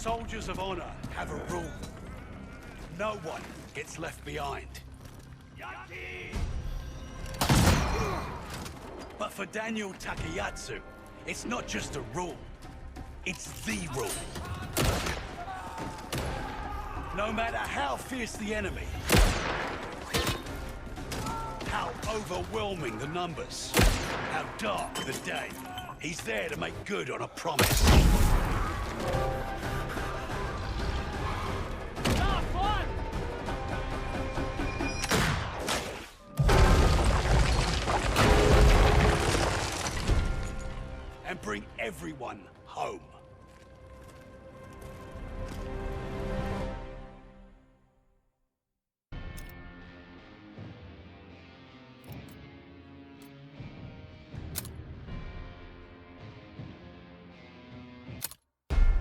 Soldiers of honor have a rule. No one gets left behind. But for Daniel Takayatsu, it's not just a rule. It's the rule. No matter how fierce the enemy, how overwhelming the numbers, how dark the day, he's there to make good on a promise. And bring everyone home.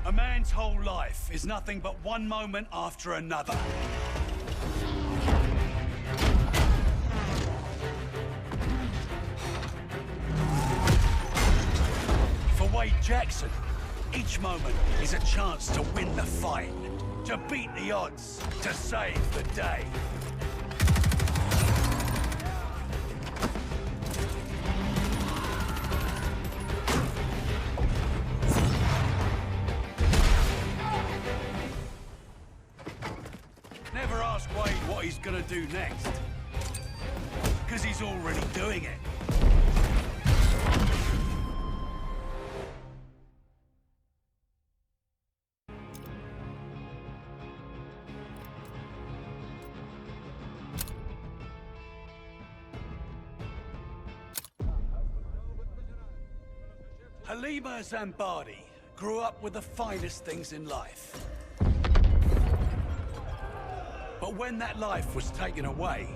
A man's whole life is nothing but one moment after another. For Wade Jackson, each moment is a chance to win the fight, to beat the odds, to save the day. Never ask Wade what he's gonna do next, because he's already doing it. Halima Zambadi grew up with the finest things in life. But when that life was taken away,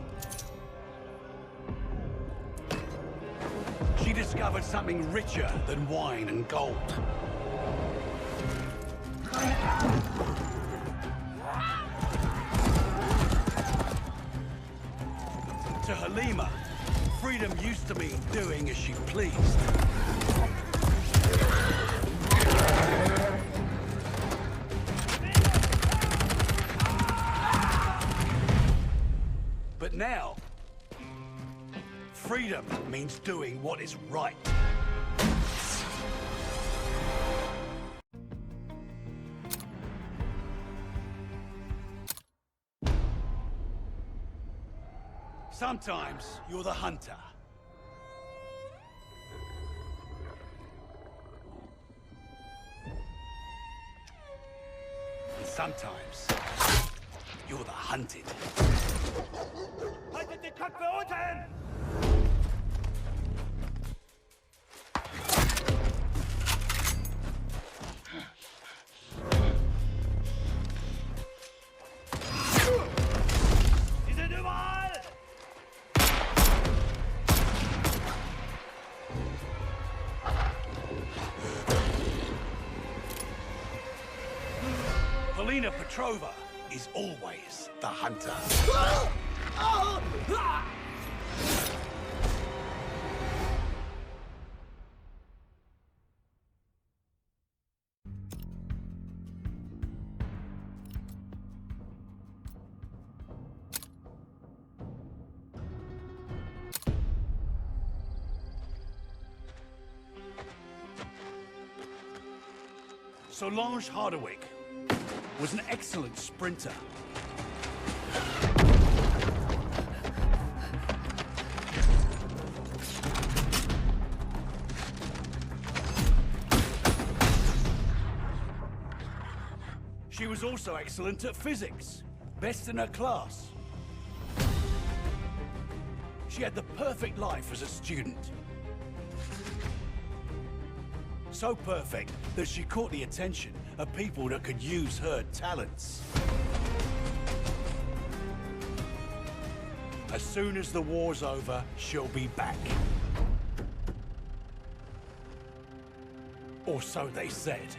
she discovered something richer than wine and gold. To Halima, freedom used to mean doing as she pleased. But now, freedom means doing what is right. Sometimes you're the hunter. And sometimes you're the hunted. Haltet die Köpfe unten! Sie sind überall! Polina Petrova is always the hunter. Solange Hardwick was an excellent sprinter. She was also excellent at physics, best in her class. She had the perfect life as a student. So perfect that she caught the attention of people that could use her talents. As soon as the war's over, she'll be back. Or so they said.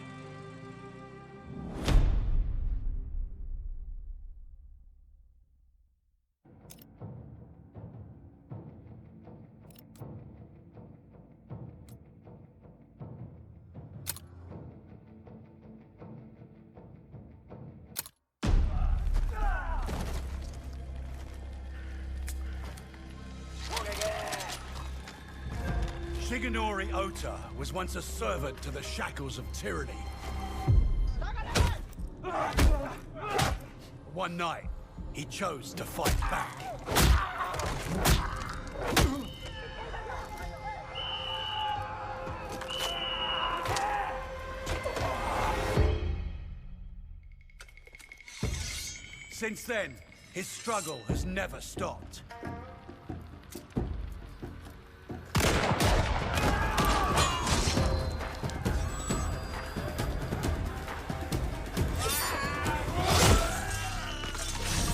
Shigenori Ota was once a servant to the shackles of tyranny. One night, he chose to fight back. Since then, his struggle has never stopped.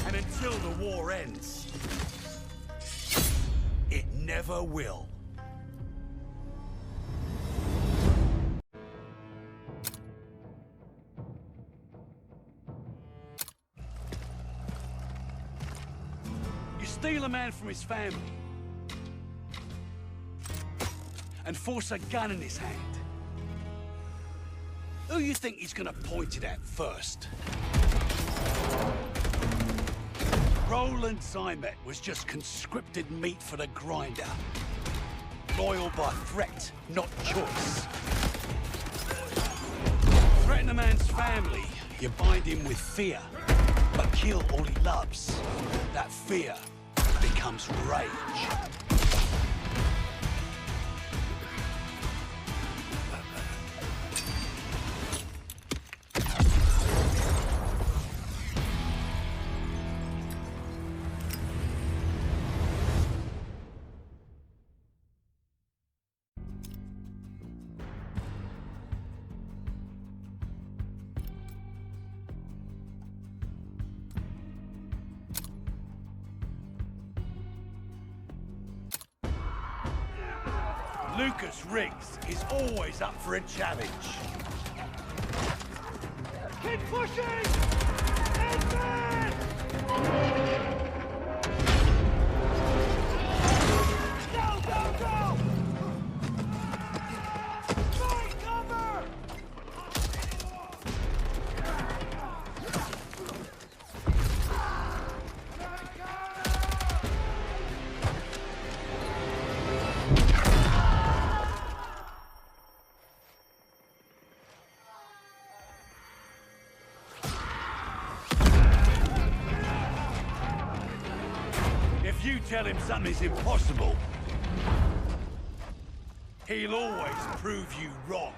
And until the war ends, it never will. Steal a man from his family and force a gun in his hand. Who you think he's gonna point it at first? Roland Zymet was just conscripted meat for the grinder. Loyal by threat, not choice. Threaten a man's family, you bind him with fear. But kill all he loves. That fear becomes rage. Lucas Riggs is always up for a challenge. Keep pushing! Advance! Go, go, go! Find cover! If you tell him something's impossible, he'll always prove you wrong.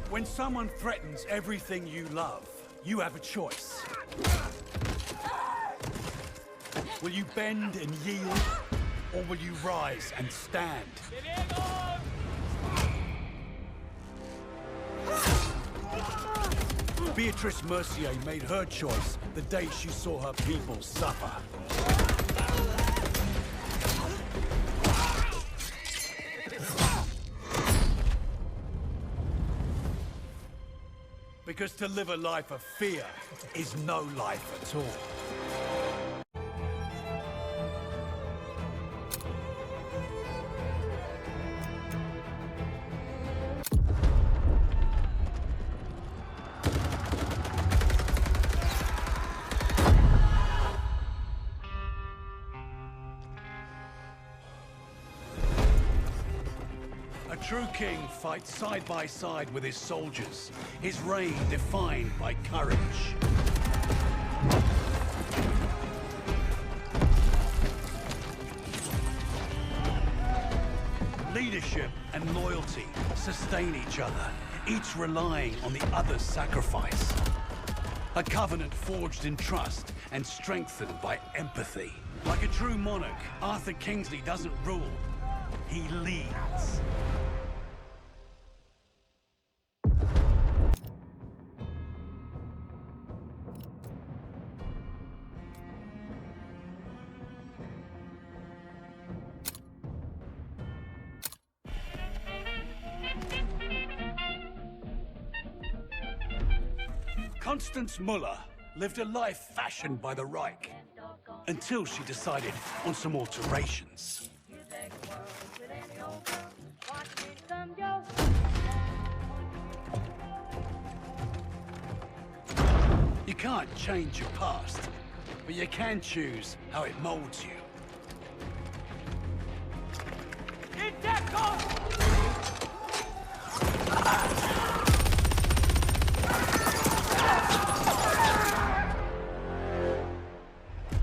When someone threatens everything you love, you have a choice. Will you bend and yield, or will you rise and stand? Beatrice Mercier made her choice the day she saw her people suffer. Because to live a life of fear is no life at all. A true king fights side by side with his soldiers, his reign defined by courage. Leadership and loyalty sustain each other, each relying on the other's sacrifice. A covenant forged in trust and strengthened by empathy. Like a true monarch, Arthur Kingsley doesn't rule, he leads. Constance Muller lived a life fashioned by the Reich, until she decided on some alterations. You can't change your past, but you can choose how it molds you.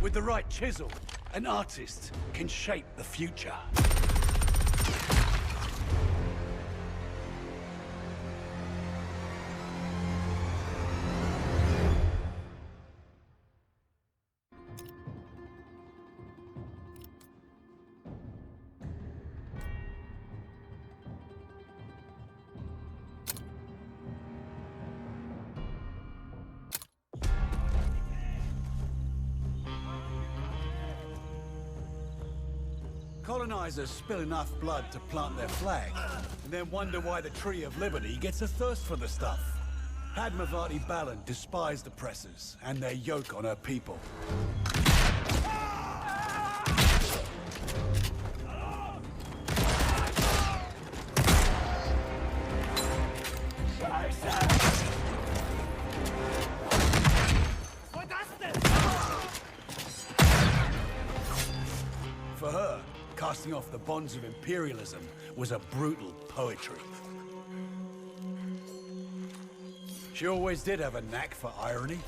With the right chisel, an artist can shape the future. Colonizers spill enough blood to plant their flag, and then wonder why the Tree of Liberty gets a thirst for the stuff. Padmavati Balan despised oppressors and their yoke on her people. For her, casting off the bonds of imperialism was a brutal poetry. She always did have a knack for irony.